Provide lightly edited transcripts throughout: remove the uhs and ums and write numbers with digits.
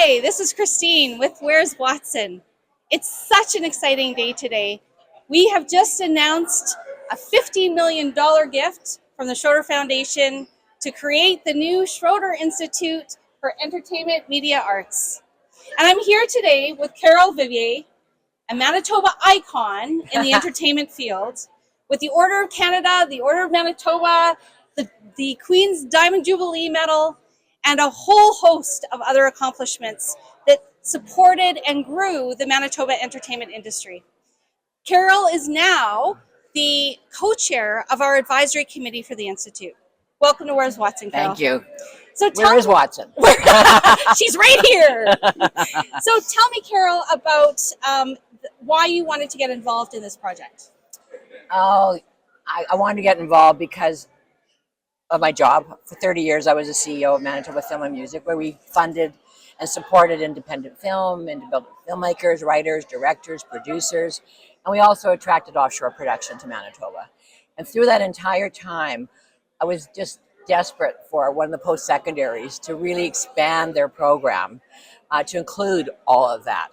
Hi, this is Christine with Where's Watson? It's such an exciting day today. We have just announced a $15 million gift from the Schroeder Foundation to create the new Schroeder Institute for Entertainment Media Arts. And I'm here today with Carole Vivier, a Manitoba icon in the entertainment field, with the Order of Canada, the Order of Manitoba, the Queen's Diamond Jubilee Medal, and a whole host of other accomplishments that supported and grew the Manitoba entertainment industry. Carole is now the co-chair of our advisory committee for the Institute. Welcome to Where's Watson, Carole. Thank you. So Where is Watson? She's right here. So tell me, Carole, about why you wanted to get involved in this project. Oh, I wanted to get involved because of my job. For 30 years, I was the CEO of Manitoba Film and Music, where we funded and supported independent film, independent filmmakers, writers, directors, producers, and we also attracted offshore production to Manitoba. And through that entire time, I was just desperate for one of the post-secondaries to really expand their program to include all of that.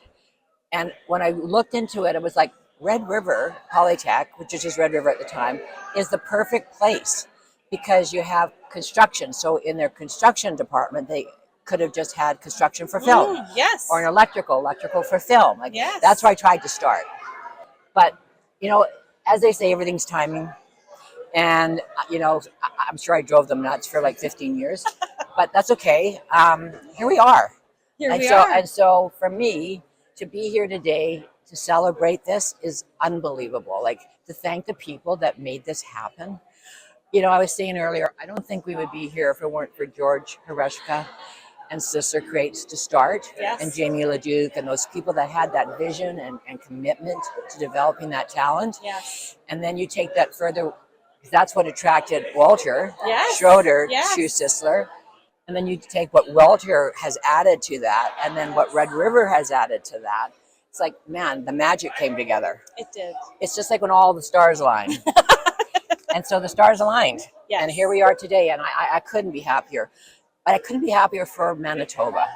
And when I looked into it, it was like Red River Polytech, which is just Red River at the time, is the perfect place because you have construction. So in their construction department, they could have just had construction for film. Yes. Or an electrical for film. Like, yes. That's where I tried to start. But, you know, as they say, everything's timing. And, you know, I'm sure I drove them nuts for like 15 years, but that's okay. Here we are. And so for me to be here today to celebrate this is unbelievable. Like, to thank the people that made this happen. You know, I was saying earlier, I don't think we would be here if it weren't for George Hereshka and Sister Crates to start, yes. and Jamie Leduc and those people that had that vision and commitment to developing that talent. Yes. And then you take that further. That's what attracted Walter, yes. Schroeder, yes. to Sisler. And then you take what Walter has added to that, and then what Red River has added to that. It's like, man, the magic came together. It did. It's just like when all the stars aligned. And so the stars aligned. Yes. And here we are today, and I couldn't be happier. But I couldn't be happier for Manitoba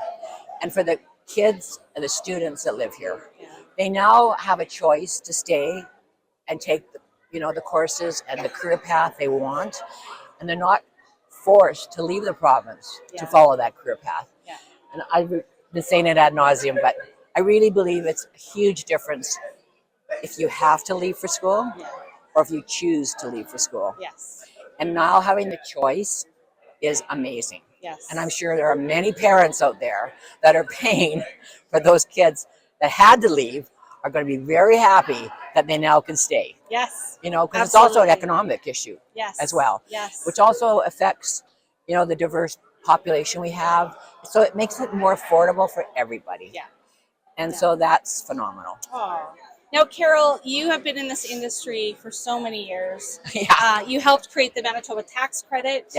and for the kids and the students that live here. Yeah. They now have a choice to stay and take the courses and the career path they want, and they're not forced to leave the province to follow that career path. Yeah. And I've been saying it ad nauseum, but I really believe it's a huge difference if you have to leave for school or if you choose to leave for school. Yes. And now having the choice is amazing. Yes. And I'm sure there are many parents out there that are paying for those kids that had to leave are going to be very happy that they now can stay. Yes. You know, because it's also an economic issue as well. Yes. Which also affects, the diverse population we have. So it makes it more affordable for everybody. Yeah. And so that's phenomenal. Oh. Now, Carole, you have been in this industry for so many years. Yeah. You helped create the Manitoba tax credit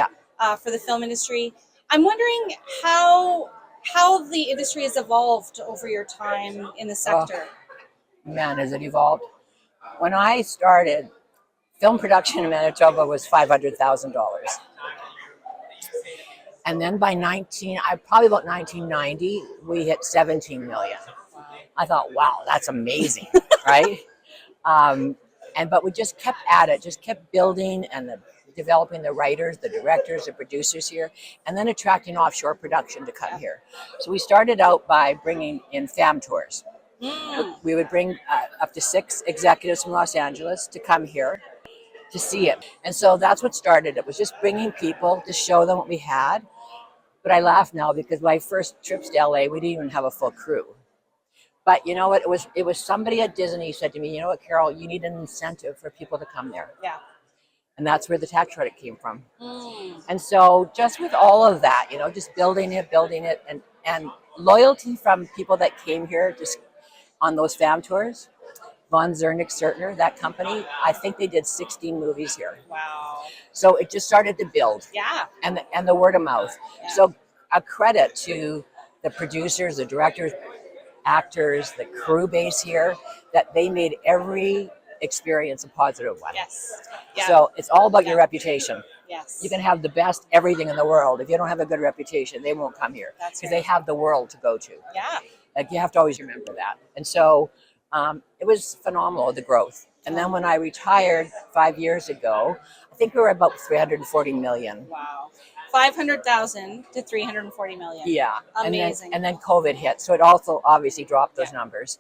for the film industry. I'm wondering how the industry has evolved over your time in the sector. Man, has it evolved. When I started, film production in Manitoba was $500,000. And then by probably about 1990, we hit 17 million. I thought, wow, that's amazing, right? But we just kept at it, just kept building and developing the writers, the directors, the producers here, and then attracting offshore production to come here. So we started out by bringing in fam tours. We would bring up to 6 executives from Los Angeles to come here to see it. And so that's what started. It was just bringing people to show them what we had. But I laugh now because my first trips to LA, we didn't even have a full crew. But you know what? It was somebody at Disney said to me, you know what, Carole, you need an incentive for people to come there. Yeah. And that's where the tax credit came from. And so just with all of that, just building it, and loyalty from people that came here just on those fam tours. Von Zernick-Sertner, that company, I think they did 16 movies here. Wow. So it just started to build. Yeah. And the word of mouth. Yeah. So a credit to the producers, the directors, actors, the crew base here, that they made every experience a positive one. Yes. Yeah. So it's all about your reputation. Yes. You can have the best everything in the world. If you don't have a good reputation, they won't come here because they have the world to go to. Yeah. Like you have to always remember that. And so it was phenomenal, the growth. And then when I retired 5 years ago, I think we were about 340 million. Wow. 500,000 to 340 million. Yeah. Amazing. And then COVID hit. So it also obviously dropped those numbers.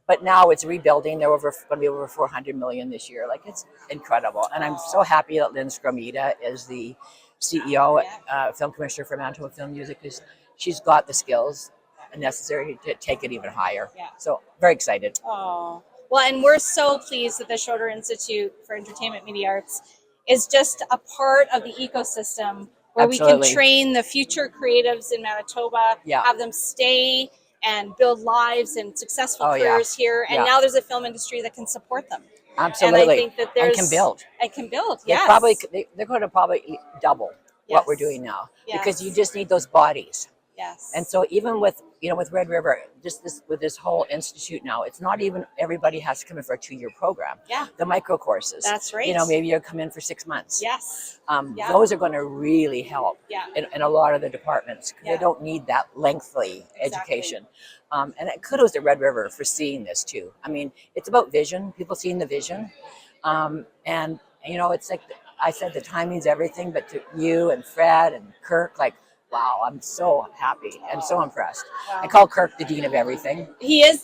But now it's rebuilding. They're going to be over 400 million this year. Like, it's incredible. And I'm so happy that Lynn Scromita is the CEO, film commissioner for Manitoba Film Music, because she's got the skills necessary to take it even higher. Yeah. So very excited. Oh, well, and we're so pleased that the Schroeder Institute for Entertainment Media Arts is just a part of the ecosystem where we can train the future creatives in Manitoba, have them stay and build lives and successful careers here. And now there's a film industry that can support them. Absolutely. And I think that there's... And can build. And can build, They're going to probably double what we're doing now. Because you just need those bodies. Yes. And so even with, with Red River, with this whole institute now, it's not even everybody has to come in for a 2-year program. Yeah. The micro courses. That's right. Maybe you'll come in for 6 months. Yes. Those are going to really help in a lot of the departments. They don't need that lengthy education. And kudos to Red River for seeing this too. I mean, it's about vision, people seeing the vision. And it's like I said, the timing's everything, but to you and Fred and Kirk, like, wow, I'm so happy and so impressed. Wow. I call Kirk the dean of everything. He is.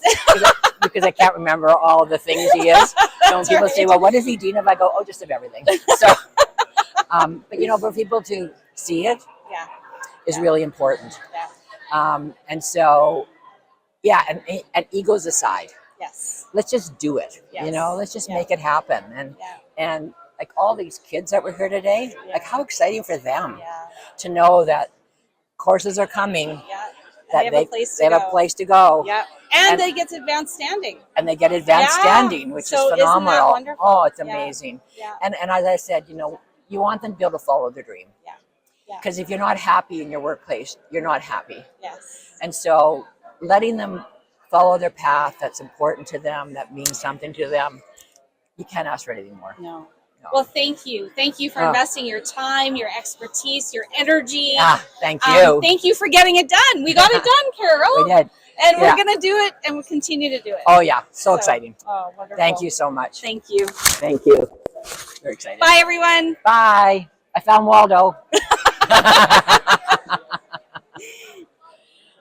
because I can't remember all the things he is. So when people say, well, what is he dean of? I go, oh, just of everything. So, but for people to see it is really important. Yeah. And so, and egos aside. Yes. Let's just do it. Yes. Let's just make it happen. And like all these kids that were here today, like how exciting for them to know that courses are coming. Yeah. That they have a place to go. Yeah. And they get advanced standing. And they get advanced standing, which is phenomenal. Isn't that wonderful? Oh, it's amazing. Yeah. And as I said, you want them to be able to follow their dream. Yeah. Because if you're not happy in your workplace, you're not happy. Yes. And so letting them follow their path that's important to them, that means something to them, you can't ask for anything more. No. Well, thank you. Thank you for investing your time, your expertise, your energy. Thank you. Thank you for getting it done. We got it done, Carole. We did. And we're going to do it, and we'll continue to do it. Oh, yeah. So exciting. Oh, wonderful. Thank you so much. Thank you. Thank you. Very excited. Bye, everyone. Bye. I found Waldo.